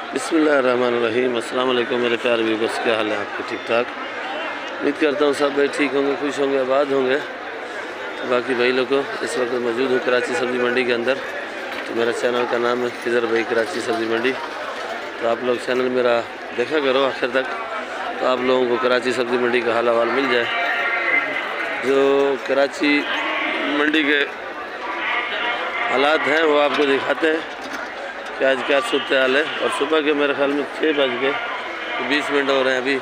बिस्मिल्लाहिर्रहमानिर्रहीम। अस्सलाम वालेकुम मेरे प्यारे व्यूअर्स, क्या हाल है आपके? ठीक ठाक, उम्मीद करता हूँ सब भाई ठीक होंगे, खुश होंगे, आबाद होंगे। तो बाकी भाई लोगों, इस वक्त मौजूद हूँ कराची सब्ज़ी मंडी के अंदर। तो मेरा चैनल का नाम है खिजर भाई कराची सब्ज़ी मंडी। तो आप लोग चैनल मेरा देखा करो आखिर तक, तो आप लोगों को कराची सब्ज़ी मंडी का हाल हवाल मिल जाए। जो कराची मंडी के हालात हैं वो आपको दिखाते हैं कि आज क्या सूरत हाल है। और सुबह के मेरे ख्याल में 6:20 हो रहे हैं अभी।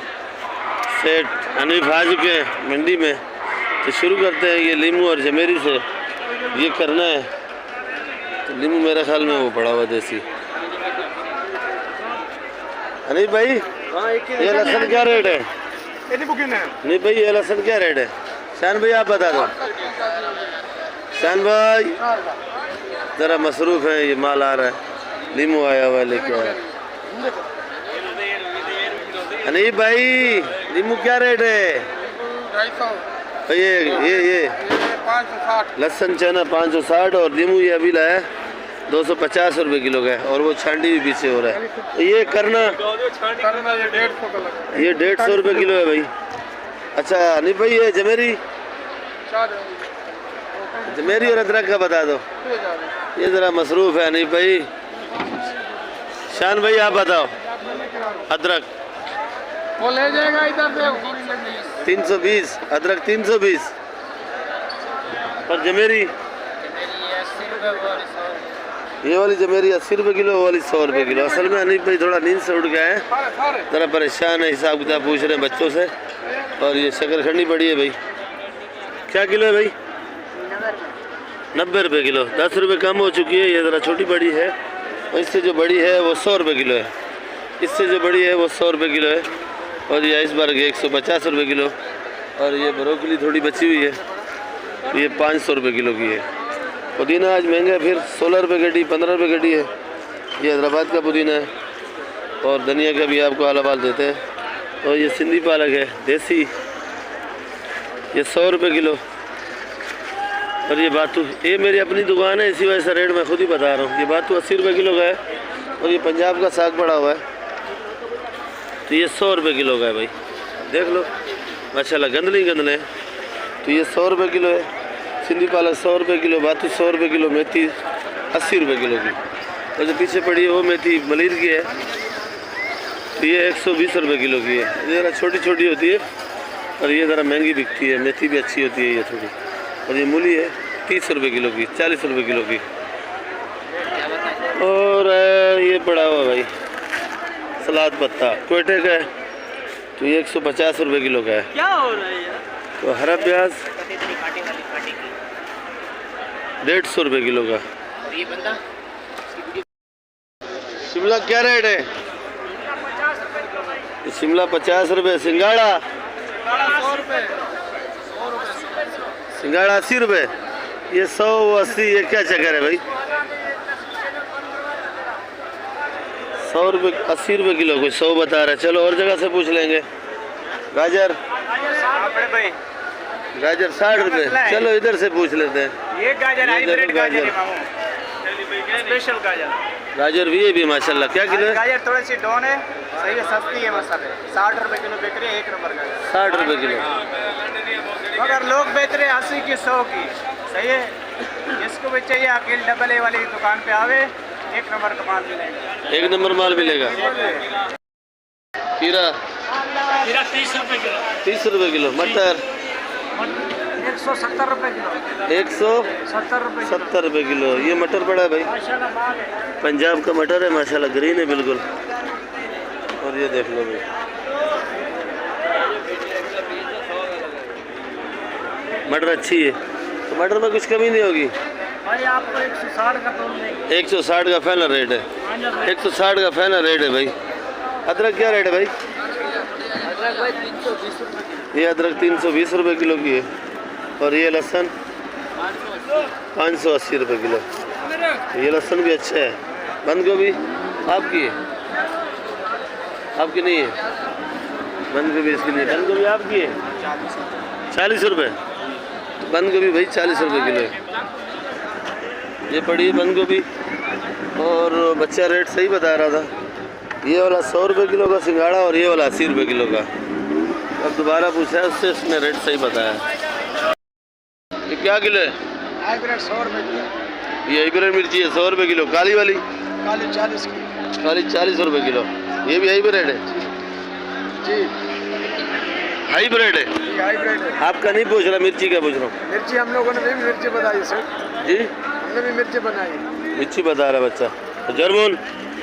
सेठ हनीफ आ चुके हैं मंडी में। तो शुरू करते हैं ये लीमू और जमेरी से, ये करना है। तो लीमू मेरे ख्याल में वो पड़ा हुआ देसी। हनीफ भाई, ये लहसुन क्या रेट है? नहीं भाई, ये लहसुन क्या रेट है? शान भाई आप बता दो। शान भाई ज़रा मसरूफ़ है, ये माल आ रहा है, लीमू आया हुआ है लेके आया। हनीफ भाई, लीमू क्या रेट है? 250। ये 560। लहसुन चना 560 और लीमू ये अभी लाया 250 रुपये किलो का है। और वो छांडी भी पीछे हो रहा है। तो ये करना ये 150 रुपये किलो है भाई। अच्छा हनीफ भाई, ये जमेरी और अदरक का बता दो। ये ज़रा मसरूफ़ है हनीफ भाई। शान भाई आप बताओ। अदरक वो ले जाएगा इधर से 320, अदरक 320। और जमेरी ये वाली जमेरी 80 रुपये किलो, वो वाली 100 रुपये किलो। असल में हनीफ भाई थोड़ा नींद से उठ गए हैं, ज़रा परेशान है, हिसाब किताब पूछ रहे हैं बच्चों से। और ये शकरखंडी पड़ी है भाई, क्या किलो है भाई? 90 रुपये किलो, 10 रुपये कम हो चुकी है। ये ज़रा छोटी बड़ी है, और इससे जो बड़ी है वो 100 रुपये किलो है। इससे जो बड़ी है वो 100 रुपये किलो है। और ये आइसबर्ग 150 रुपये किलो। और ये ब्रोकली थोड़ी बची हुई है, तो ये 500 रुपये किलो की है। पुदीना आज महंगा है, फिर 16 रुपये गड्डी, 15 रुपये गड्डी है। ये हैदराबाद का पुदीना है। और धनिया का भी आपको आला बाल देते हैं। और ये सिंधी पालक है देसी, ये 100 रुपये किलो। और ये बातू, ये मेरी अपनी दुकान है, इसी वजह से रेट मैं खुद ही बता रहा हूँ। ये बातू 80 रुपये किलो का है। और ये पंजाब का साग पड़ा हुआ है, तो ये 100 रुपये किलो का है भाई। देख लो माशाल्लाह, गंदले हैं। तो ये 100 रुपये किलो है। सिंधी पालक 100 रुपये किलो, बातू 100 रुपये किलो, मेथी 80 रुपये किलो की। और जो पीछे पड़ी है वो मेथी मलिर की है, तो ये 120 रुपये किलो की है। ये ज़रा छोटी छोटी होती है और ये ज़रा महंगी बिकती है। मेथी भी अच्छी होती है ये थोड़ी। और ये मूली है 30 रुपये किलो की, 40 रुपये किलो की। और ये पड़ा हुआ भाई सलाद पत्ता कोयटे का है, तो ये 150 रुपये किलो का है। क्या हो रहा है यार? तो हरा प्याज 150 रुपये किलो का। ये बंदा शिमला क्या रेट है? शिमला 50 रुपये। सिंगाड़ा 100 रुपये। सिंगाड़ा 80 रुपये। ये 100 80, ये क्या चक्कर है भाई? 100 रुपये 80 रुपये किलो, कोई 100 बता रहा है। चलो और जगह से पूछ लेंगे। गाजर गाजर 60 रुपये। चलो इधर से पूछ लेते हैं। ये गाजर हाइब्रिड गाजर है मामू, स्पेशल गाजर। गाजर भी है भी माशाल्लाह। क्या किलो है? गाजर थोड़ी सी डाउन है, सही है, सस्ती है मसाले। 60 रुपये किलो बिक रही है, 1 नंबर गाजर 60 रुपये किलो। मगर लोग बेच रहे 80 की 100 की, सही है। जिसको भी चाहिए अकेले डबल ए वाली दुकान पे आवे, 1 नंबर का माल मिलेगा। 1 नंबर माल मिलेगा। खीरा 30 रुपये किलो। 30 रुपये किलो। मटर 170 रुपये किलो। 170 रुपये किलो। ये मटर पड़ा है भाई, माशाल्लाह माल है। पंजाब का मटर है माशाल्लाह, ग्रीन है बिल्कुल। और ये देख लो भाई, मटर अच्छी है, तो मटर में कुछ कमी नहीं होगी भाई। आपको 160 का तोल देंगे। 160 का फाइनल रेट है। 160 का फाइनल रेट है भाई। अदरक क्या रेट है भाई? अदरक भाई 320 रुपये। ये अदरक 320 रुपये किलो की है। और ये लहसुन 580 रुपये किलो। ये लहसुन भी अच्छा है। बंद गोभी आपकी है? आपकी नहीं है बंद गोभी? इसकी नहीं। बंद गोभी आपकी है? 40 रुपये। बंद गोभी भाई 40 रुपये किलो है। ये पड़ी है बंद गोभी। और बच्चा रेट सही बता रहा था, ये वाला 100 रुपये किलो का सिंघाड़ा और ये वाला 80 रुपये किलो का। अब दोबारा पूछा है उससे, उसने रेट सही बताया। ये क्या किलो है? हाइब्रिड 100 रुपये किलो। ये हाइब्रिड मिर्ची है 100 रुपये किलो। काली वाली? काली 40 की। काली 40 रुपये किलो। ये भी हाइब्रिड है जी, हाइब्रिड है। ये हाइब्रिड है। आपका नहीं पूछ रहा, मिर्ची का पूछ रहा हूँ। मिर्ची हम लोगों ने भी मिर्ची बताई सर जी, हमने भी मिर्ची बनाई। मिर्ची बता रहा बच्चा। तो जर्मन?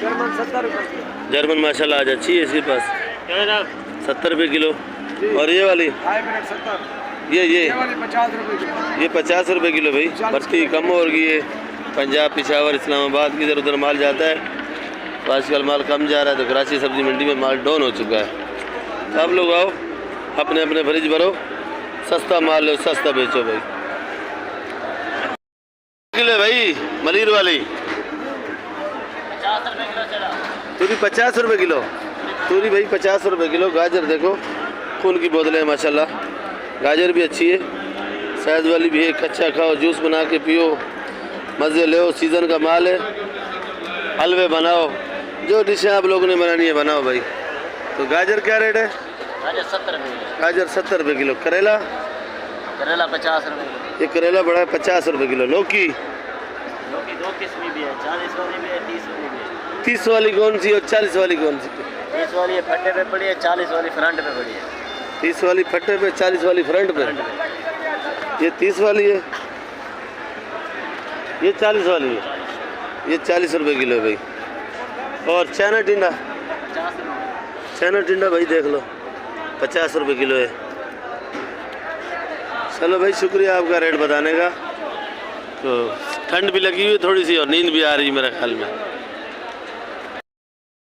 जर्मन 70 रुपये किलो। जर्मन माशाल्लाह आज अच्छी है इसके पास। 70 रुपये किलो। और ये वाली? हाइब्रिड 70। ये वाली 50 रुपये किलो। ये 50 रुपये किलो भाई। भर्ती कम हो गई है। पंजाब, पिशावर, इस्लामाबाद की इधर उधर माल जाता है, तो आजकल माल कम जा रहा है, तो कराची सब्जी मंडी में माल डाउन हो चुका है। तो आप लोग आओ, अपने अपने फ्रिज भरो, सस्ता माल लो, सस्ता बेचो भाई। किलो भाई मलिर वाली? 50 रुपये किलो चला। तूरी 50 रुपये किलो। तूरी भाई 50 रुपये किलो। गाजर देखो, खून की बोतलें हैं माशाल्लाह। गाजर भी अच्छी है, साइज वाली भी है। कच्चा खाओ, जूस बना के पियो, मज़े लो, सीज़न का माल है। हलवे बनाओ, जो डिशें आप लोगों ने बनानी है बनाओ भाई। तो गाजर क्या रेट है? गाजर 70 रुपये किलो। गाजर 70 रुपये किलो। करेला? करेला 50 रुपये किलो। ये करेला बड़ा है 50 रुपये किलो। लौकी? लौकी 2 किस्म भी है, 40 वाली भी है, 30 वाली भी है। 30 वाली कौन सी और 40 वाली कौन सी? 30 वाली फट्टे पे पड़ी है, 40 वाली फ्रंट पे पड़ी है। 30 वाली फट्टे पे, 40 वाली फ्रंट पे। ये 30 वाली है, ये 40 वाली है। ये 40 रुपये किलो है भाई। और चाइना टिंडा? 50 रुपये। चाइना टिंडा भाई देख लो 50 रुपये किलो है। चलो भाई, शुक्रिया आपका रेट बताने का। तो ठंड भी लगी हुई थोड़ी सी और नींद भी आ रही है मेरे ख्याल में।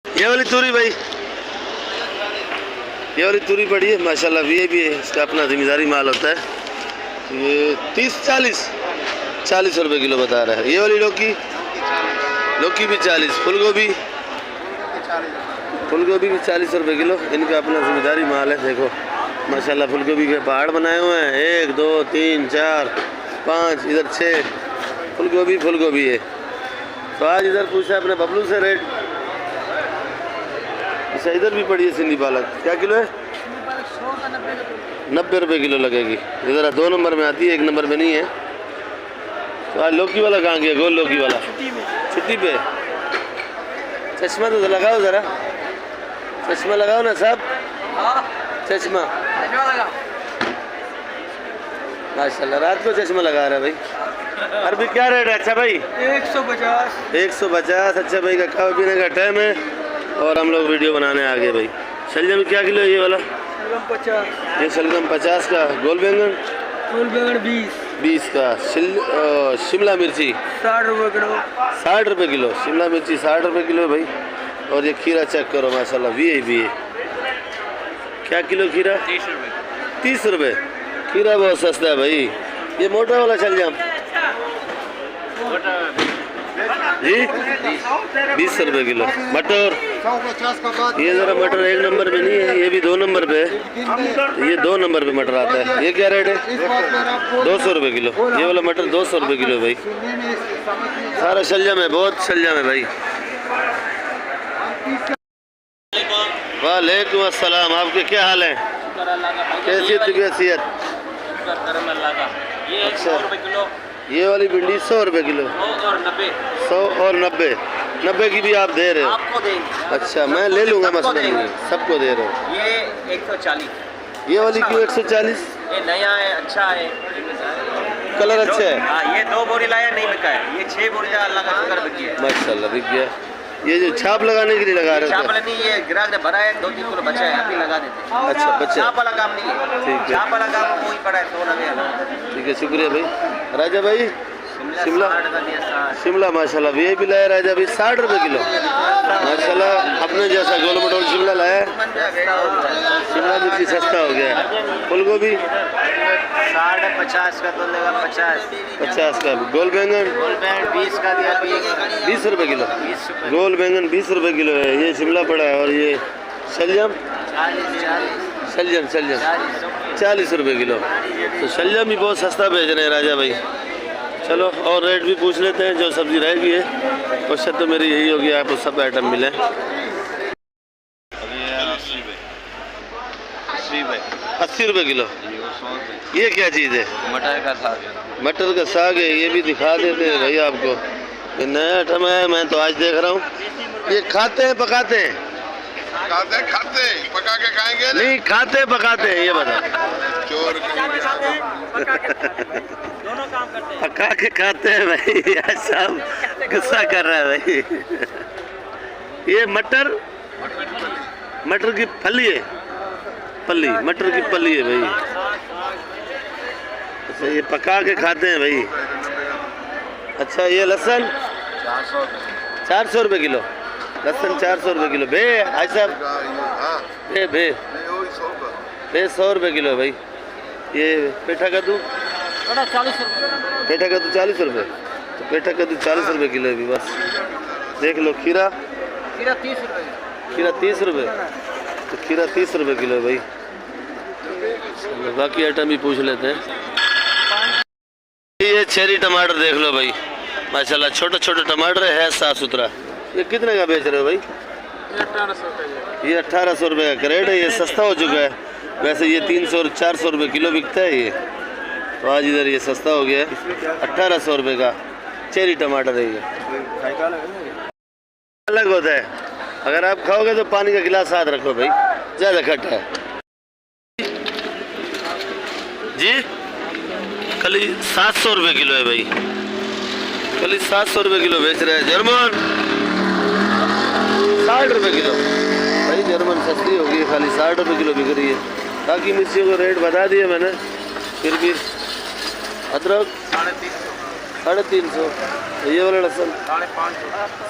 ये वाली तूरी भाई, ये वाली तूरी पड़ी है माशाल्लाह, वीआईपी है, इसका अपना जिम्मेदारी माल होता है। ये 40 रुपये किलो बता रहा है। ये वाली लौकी? लौकी भी 40। फूलगोभी? फूलगोभी भी 40 रुपये किलो। इनका अपना जिम्मेदारी माल है। देखो माशाल्लाह फूलगोभी के पहाड़ बनाए हुए हैं, 1 2 3 4 5, इधर 6 फूलगोभी है। तो आज इधर पूछा अपने बबलू से रेट। अच्छा, इधर भी पड़ी है सिंधी पालक। क्या किलो है? 90 रुपये किलो लगेगी। इधर 2 नंबर में आती है, 1 नंबर में नहीं है। तो आज लौकी वाला कहाँ गया? गोल लौकी वाला छुट्टी पे। चश्मा तो लगाओ ज़रा, चश्मा लगाओ ना साहब, चश्मा। माशाल्लाह रात को चश्मा लगा रहा है भाई। अरबी क्या रेट है? अच्छा भाई 150। 150। अच्छा भाई का खाने पीने का टाइम है और हम लोग वीडियो बनाने आ गए भाई। शलजम क्या किलो है ये वाला? 50। ये शलजम 50 का। गोल बैंगन? फूल बैंगन 20 का। शिमला मिर्ची 60 रुपये किलो। 60 रुपये किलो। शिमला मिर्ची 60 रुपये किलो है भाई। और ये खीरा चेक करो माशाल्लाह, वीआईपी है। क्या किलो खीरा? 30 रुपये। 30 रुपये। खीरा बहुत सस्ता है भाई। ये मोटा वाला शलजम जी 20 रुपये किलो। मटर? ये ज़रा मटर 1 नंबर पे नहीं है, ये भी 2 नंबर पे है। ये 2 नंबर पे मटर आता है। ये क्या रेट है? 200 रुपये किलो। ये वाला मटर 200 रुपये किलो भाई। सारा शलजम है, बहुत शलजम है भाई। वालेकुम अस्सलाम। आपके क्या हाल है? कैसियत तबीयत? ये अच्छा। 100 रुपये किलो। ये वाली भिंडी 100 रुपये किलो। 100 और 90। 100 और 90। 90 की भी आप दे रहे हो? आपको देंगे। अच्छा, मैं ले लूँगा, सबको मसला नहीं है। देंगे। सबको दे रहे हो। ये 140। ये वाली क्यों 140? ये नया है, अच्छा है, कलर अच्छा है। हाँ, ये 2 बोरी लाया, नहीं बिका है। ये 6 बोरी अल्लाह का शुक्र बिकी है। माशाल्लाह बिक गया। ये जो छाप लगाने के लिए लगा रहे छाप थे? वाला नहीं, ये ग्राहक ने भरा है, 2-3 किलो बचा है, अभी लगा देते हैं। अच्छा, बच्चे। छाप वाला काम नहीं है। ठीक है। छाप वाला काम वही पड़ा है, 100 ठीक है, शुक्रिया भाई। राजा भाई? शिमला? 60 का दिया, 60। शिमला माशाल्लाह वीआईपी लाया राजा भाई 60 रुपये किलो। माशाल्लाह अपने जैसा गोल मटोल शिमला लाया। शिमला मिर्ची सस्ता हो गया है। फूलगोभी? 60 50 का तो लेगा, 50। 50 का। गोल बैंगन? गोल बैंड 20 का दिया, 20 रुपये किलो। 20 रुपये। गोल बैंगन 20 रुपये किलो है। ये शिमला पड़ा है। और ये शलजम? 40 शलजम 40 रुपये किलो। तो शलजम भी बहुत सस्ता भेज रहे हैं राजा भाई। चलो और रेट भी पूछ लेते हैं, जो सब्ज़ी रहेगी है। क्वेश्चन तो मेरी यही होगी, आपको सब आइटम मिले। 80 रुपये किलो। ये क्या चीज़ है? मटर का साग। मटर का साग है। ये भी दिखा देते हैं भाई आपको। ये नया आइटम है, मैं तो आज देख रहा हूँ। ये खाते हैं पकाते हैं? खाते पका के खाएंगे नहीं, खाते पकाते हैं ये बता। चोर दोनों काम करते हैं। पका के खाते हैं भाई। ऐसा गुस्सा कर रहा है भाई। ये मटर की फली है। पल्ली मटर की पल्ली है भाई। अच्छा, ये पका के खाते हैं भाई। अच्छा, ये लहसुन 400 रुपये किलो। लहसुन 400 रुपये किलो। बे भाई साहब, बे 100 रुपये किलो है भाई। ये पेठा कद्दू 40 रुपये। पेठा कद्दू 40 रुपये। तो पेठा कद्दू 40 रुपये किलो है भी बस। देख लो, खीरा 30 रुपये। खीरा 30 रुपये। तो खीरा 30 रुपये किलो है भाई। बाकी आइटम भी पूछ लेते हैं। ये चेरी टमाटर देख लो भाई, माशाल्लाह छोटा छोटा टमाटर है, साफ सुथरा। ये कितने का बेच रहे हो भाई? ये 1800 रुपये का क्रेट है। ये सस्ता हो चुका है। वैसे ये 300 और 400 रुपये किलो बिकता है ये, तो आज इधर ये सस्ता हो गया है। 1800 रुपये का चेरी टमाटर है ये। अलग होता है। अगर आप खाओगे तो पानी का गिलास साथ रखो भाई, ज़्यादा खट्टा है जी। कली 700 रुपये किलो है भाई। कली 700 रुपये किलो बेच रहे हैं। जर्मन 60 रुपये किलो भाई। जर्मन सस्ती होगी, खाली 60 रुपये किलो बिक रही है। बाकी मिर्चियों को रेट बता दिए मैंने, फिर भी। अदरक 350। ये वाला लहसुन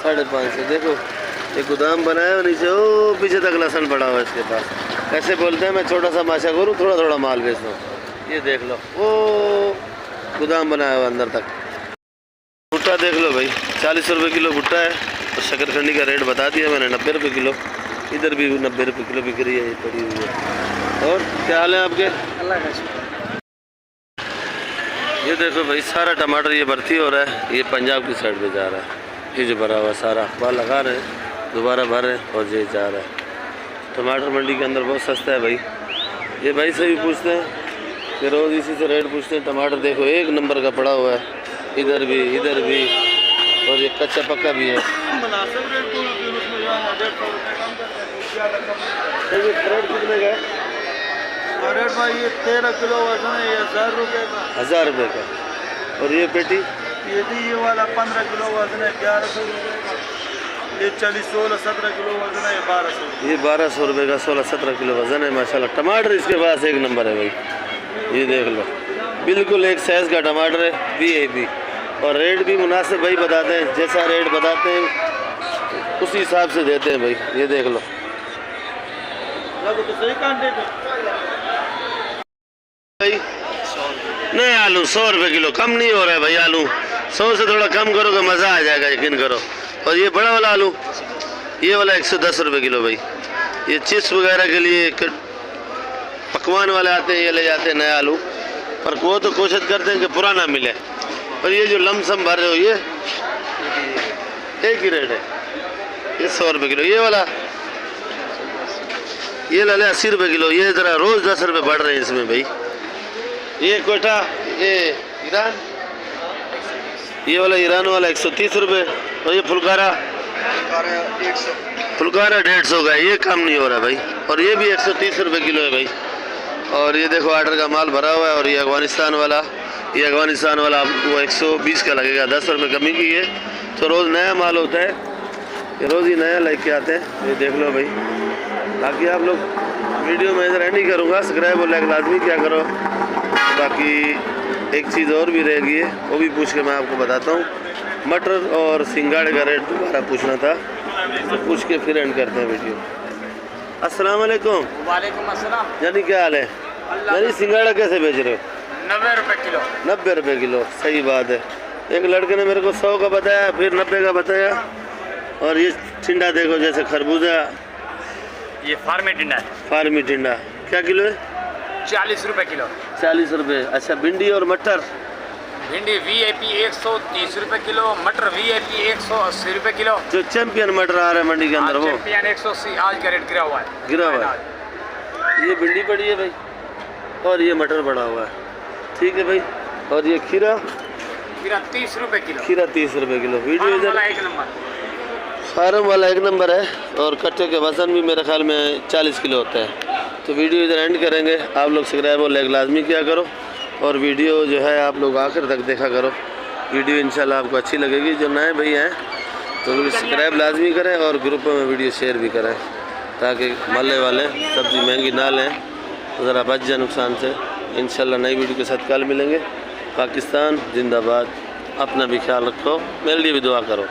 550। देखो, एक गोदाम बनाया है नीचे, ओ पीछे तक लहसुन पड़ा हुआ है इसके पास। ऐसे बोलते हैं मैं छोटा सा माशा करूँ, थोड़ा थोड़ा माल बेचता हूँ। ये देख लो, ओ गोदाम बनाया हुआ अंदर तक। भुट्टा देख लो भाई, 40 रुपये किलो भुट्टा है। और शकरखंडी का रेट बता दिया मैंने, 90 रुपये किलो। इधर भी 90 रुपये किलो बिक रही है, ये पड़ी हुई है। और क्या हाल है आपके? ये देखो भाई, सारा टमाटर ये भर्ती हो रहा है। ये पंजाब की साइड पे जा रहा है। ये जो भरा हुआ सारा अखबार लगा रहे हैं, दोबारा भर रहे हैं और ये जा रहा है। टमाटर मंडी के अंदर बहुत सस्ता है भाई। ये भाई से भी पूछते हैं कि रोज़ इसी से रेट पूछते हैं। टमाटर देखो 1 नंबर का पड़ा हुआ है, इधर भी और ये कच्चा पक्का भी है। रेट कितने का है? रेट भाई ये 13 किलो वजन है, ये 1000 रुपये का। 1000 रुपये का। और ये पेटी? ये वाला 15 किलो वजन है, 1100 रुपये का। ये 16-17 किलो वजन है, ये 1200। ये 1200 रुपये का 16-17 किलो वजन है। माशाल्लाह टमाटर इसके पास 1 नंबर है भाई। ये देख लो, बिल्कुल एक साइज़ का टमाटर है, VIP। और रेट भी मुनासिब भाई बताते हैं। जैसा रेट बताते हैं उसी हिसाब से देते हैं भाई। ये देख लो भाई। नहीं, आलू 100 रुपये किलो। कम नहीं हो रहा है भाई आलू। 100 से थोड़ा कम करोगे मज़ा आ जाएगा, यकीन करो। और ये बड़ा वाला आलू, ये वाला 110 रुपये किलो भाई। ये चिप्स वगैरह के लिए पकवान वाले आते हैं, ये ले जाते हैं नया आलू। पर वो तो कोशिश करते हैं कि पुराना मिले। और ये जो लमसम भर रहे हो, ये एक ही रेट है, ये 100 रुपये किलो। ये वाला ये ले 80 रुपये किलो। ये ज़रा रोज़ 10 रुपये बढ़ रहे हैं इसमें भाई। ये कोयटा, ये ईरान, ये वाला ईरान वाला 130 रुपये। और ये फुलकारा 150 का है। ये कम नहीं हो रहा भाई। और ये भी 130 रुपये किलो है भाई। और ये देखो ऑर्डर का माल भरा हुआ है। और ये अफगानिस्तान वाला आपको 120 का लगेगा, 10 रुपये कमी की है। तो रोज़ नया माल होता है, ये रोज़ ही नया लेके आते हैं। ये देख लो भाई। बाकी आप लोग वीडियो में इधर नहीं करूँगा, सब्सक्राइब और लाइक लाजमी क्या करो। बाकी एक चीज़ और भी रह गई है, वो भी पूछ के मैं आपको बताता हूँ। मटर और सिंगाड़े का रेट दोबारा पूछना था, तो पूछ के फिर एंड करते हैं वीडियो। अस्सलाम वालेकुम। वालेकुम अस्सलाम। यानी क्या हाल है? यानी सिंगाड़ा कैसे बेच रहे हो? 90 रुपये किलो। 90 रुपये किलो, सही बात है। एक लड़के ने मेरे को 100 का बताया, फिर 90 का बताया। और ये टिंडा देखो, जैसे खरबूजा, ये फार्मी टिंडा है। फार्मी टिंडा क्या किलो है? 40 रुपये किलो। 40 रुपये। अच्छा, भिंडी और मटर? भिंडी VIP 130 रुपये किलो, मटर VIP 180 रुपये किलो। जो चैंपियन मटर आ रहा है मंडी के अंदर, वो चैंपियन 180 आज का रेट गिरा हुआ है। गिरा हुआ है। ये भिंडी पड़ी है भाई, और ये मटर पड़ा हुआ है। ठीक है भाई। और ये खीरा, खीरा 30 रुपए किलो। खीरा 30 रुपए किलो। वीडियो इधर एक नंबर, फार्म वाला एक नंबर है। और कट्टे के वज़न भी मेरे ख्याल में 40 किलो होता है। तो वीडियो इधर एंड करेंगे। आप लोग सब्सक्राइब और लाइक लाजमी किया करो, और वीडियो जो है आप लोग आखिर तक देखा करो। वीडियो इंशाल्लाह आपको अच्छी लगेगी। जो नए भाई हैं तो सब्सक्राइब लाजमी करें और ग्रुपों में वीडियो शेयर भी करें, ताकि मोहल्ले वाले सब्ज़ी महंगी ना लें, ज़रा बच जाए नुकसान से। इंशाल्लाह नई वीडियो के साथ कल मिलेंगे। पाकिस्तान जिंदाबाद। अपना भी ख्याल रखो, मेरे लिए भी दुआ करो।